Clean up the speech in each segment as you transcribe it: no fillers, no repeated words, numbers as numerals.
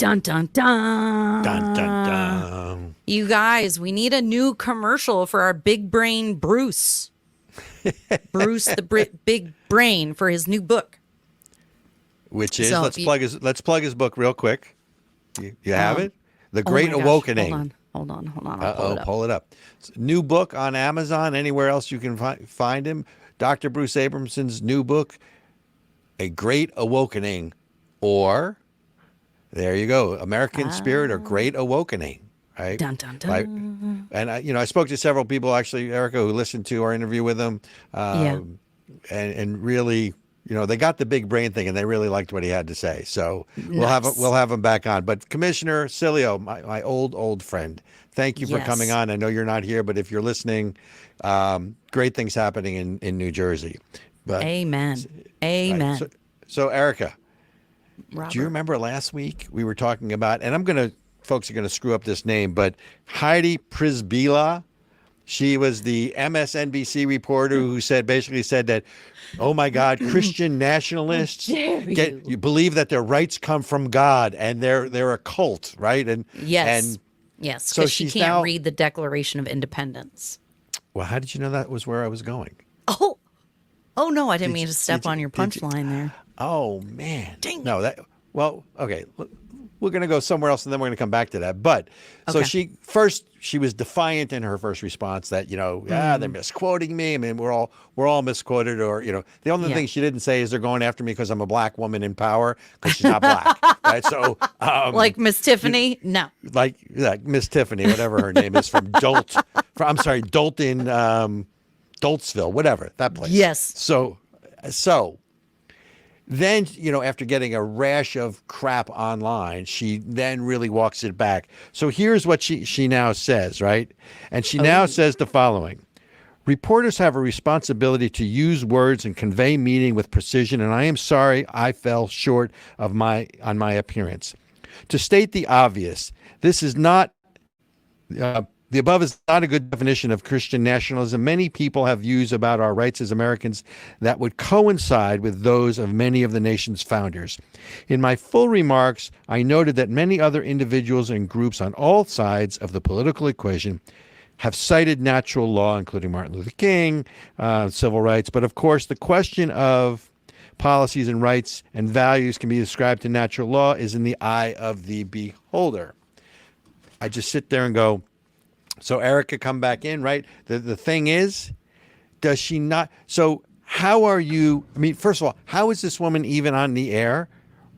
Dun, dun, dun. Dun, dun, dun. You guys, we need a new commercial for our big brain Bruce. Bruce, the big brain, for his new book. Which is, So let's plug his book real quick. You have it? The Oh Great my gosh, Awakening. Hold on. I'll Pull it up. New book on Amazon, anywhere else you can find him. Dr. Bruce Abramson's new book, A Great Awakening, or, there you go, American Spirit or Great Awakening, right? Dun, dun, dun. And I spoke to several people, actually, Ericka, who listened to our interview with him, and really, they got the big brain thing, and they really liked what he had to say. So we'll have him back on. But Commissioner Cilio, my old friend, thank you for coming on. I know you're not here, but if you're listening, great things happening in New Jersey. But Amen. Right. So Ericka, Robert. do you remember last week we were talking about, and folks are going to screw up this name, but Heidi Przybyla. She was the MSNBC reporter who basically said that, oh my God, Christian nationalists you believe that their rights come from God and they're a cult, right? And yes, so she can't read the Declaration of Independence. Well, how did you know that was where I was going? Oh no, I didn't mean to step on your punchline there. Oh man, Dang. No, okay. We're going to go somewhere else, and then we're going to come back to that. But so she was defiant in her first response that they're misquoting me. I mean, we're all misquoted, or the only thing she didn't say is they're going after me because I'm a black woman in power, because she's not black, right? So like Miss Tiffany, no, like Miss Tiffany, whatever her name is, from Dolton, Doltsville, whatever that place. Yes. So. Then, after getting a rash of crap online, she then really walks it back. So here's what she now says, right? And she now says the following. Reporters have a responsibility to use words and convey meaning with precision, and I am sorry I fell short on my appearance. To state the obvious, this is not... the above is not a good definition of Christian nationalism. Many people have views about our rights as Americans that would coincide with those of many of the nation's founders. In my full remarks, I noted that many other individuals and groups on all sides of the political equation have cited natural law, including Martin Luther King, civil rights. But of course, the question of policies and rights and values can be ascribed to natural law is in the eye of the beholder. I just sit there and go, so Ericka, come back in, right? The thing is, does she not? So how are you? I mean, first of all, how is this woman even on the air,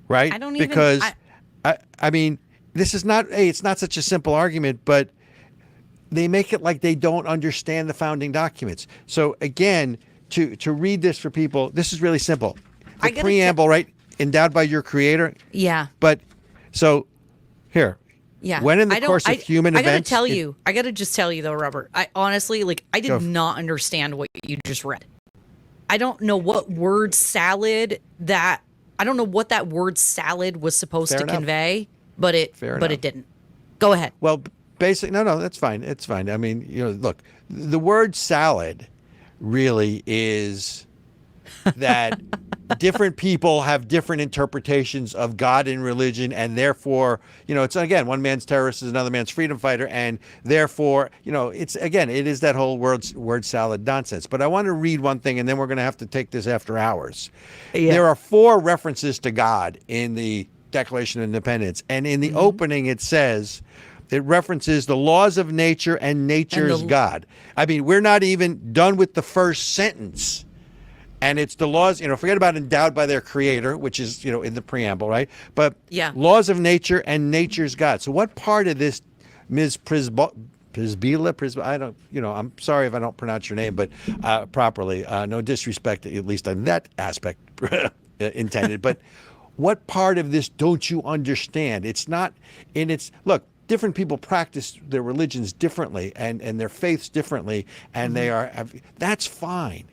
right? I don't even. Because I mean, this is not. Hey, it's not such a simple argument, but they make it like they don't understand the founding documents. So again, to read this for people, this is really simple. The preamble, right? Endowed by your creator. Yeah. But so here. Yeah. When in the course of human events... I got to just tell you though, Robert, I honestly, I did not understand what you just read. I don't know what word salad I don't know what that word salad was supposed to convey, but it didn't. Go ahead. Well, no, that's fine. It's fine. I mean, look, the word salad really is that different people have different interpretations of God and religion, and therefore, it's, again, one man's terrorist is another man's freedom fighter, and therefore, it is that whole word salad nonsense. But I want to read one thing, and then we're going to have to take this after hours. Yeah. There are 4 references to God in the Declaration of Independence, and in the opening it says, it references the laws of nature and nature's God. I mean, we're not even done with the first sentence. And it's the laws, forget about endowed by their creator, which is, in the preamble, right? But laws of nature and nature's God. So what part of this, Ms. Przybyla, I don't, I'm sorry if I don't pronounce your name, but properly, no disrespect, at least on that aspect intended. But what part of this don't you understand? It's not in its, look, different people practice their religions differently and their faiths differently, and that's fine.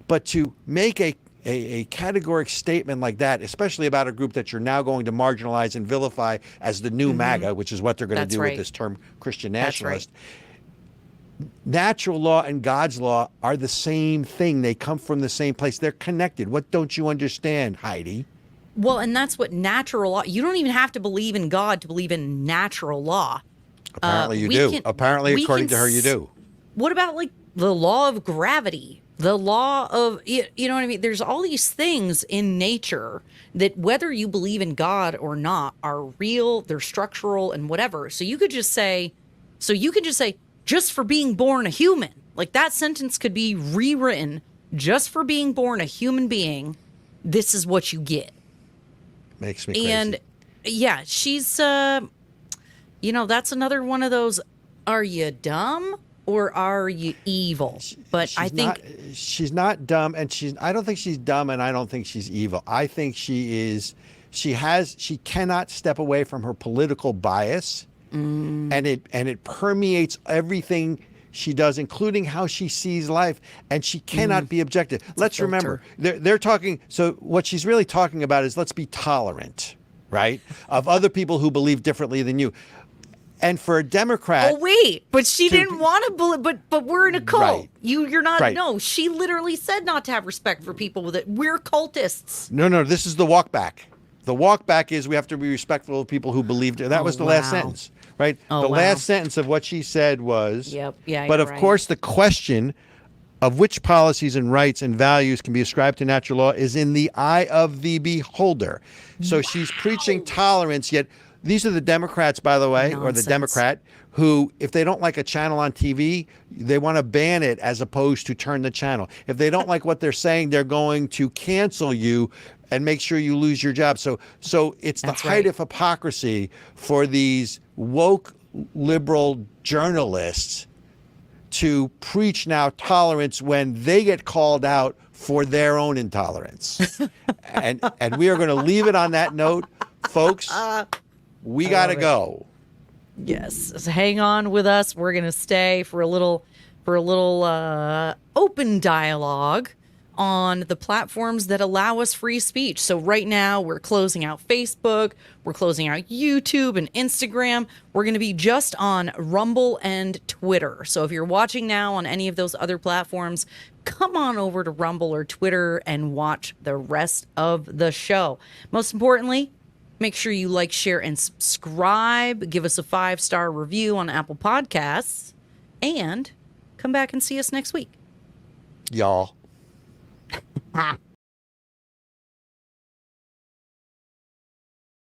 But to make a categoric statement like that, especially about a group that you're now going to marginalize and vilify as the new MAGA, which is what they're going to do with this term Christian nationalist. Natural law and God's law are the same thing. They come from the same place. They're connected. What don't you understand, Heidi? Well, and that's what natural law. You don't even have to believe in God to believe in natural law. Apparently you do. Apparently, according to her, you do. What about like the law of gravity? The law of, you know what I mean? There's all these things in nature that whether you believe in God or not are real, they're structural and whatever. So you could just say, just for being born a human, like that sentence could be rewritten, just for being born a human being, this is what you get. Makes me crazy. And yeah, she's, that's another one of those, are you dumb? Or are you evil? But I think she's not dumb, and I don't think she's dumb, and I don't think she's evil. I think she cannot step away from her political bias, and it permeates everything she does, including how she sees life, and she cannot be objective. Let's remember, they're talking. So what she's really talking about is let's be tolerant, right, of other people who believe differently than you. And for a Democrat, oh wait, but she didn't want to believe. But we're in a cult. Right. You're not. Right. No, she literally said not to have respect for people with it. We're cultists. No. This is the walk back. The walk back is we have to be respectful of people who believed it. That was the last sentence, right? The last sentence of what she said was. Yep. Yeah. But of course, the question of which policies and rights and values can be ascribed to natural law is in the eye of the beholder. So she's preaching tolerance, yet. These are the Democrats, by the way, or the Democrat, who, if they don't like a channel on TV, they want to ban it as opposed to turn the channel. If they don't like what they're saying, they're going to cancel you and make sure you lose your job. So it's the height of hypocrisy for these woke liberal journalists to preach now tolerance when they get called out for their own intolerance. and we are going to leave it on that note, folks. We got to go. Yes. So hang on with us. We're going to stay for a little open dialogue on the platforms that allow us free speech. So right now we're closing out Facebook. We're closing out YouTube and Instagram. We're going to be just on Rumble and Twitter. So if you're watching now on any of those other platforms, come on over to Rumble or Twitter and watch the rest of the show. Most importantly, make sure you like, share, and subscribe. Give us a 5-star review on Apple Podcasts. And come back and see us next week. Y'all.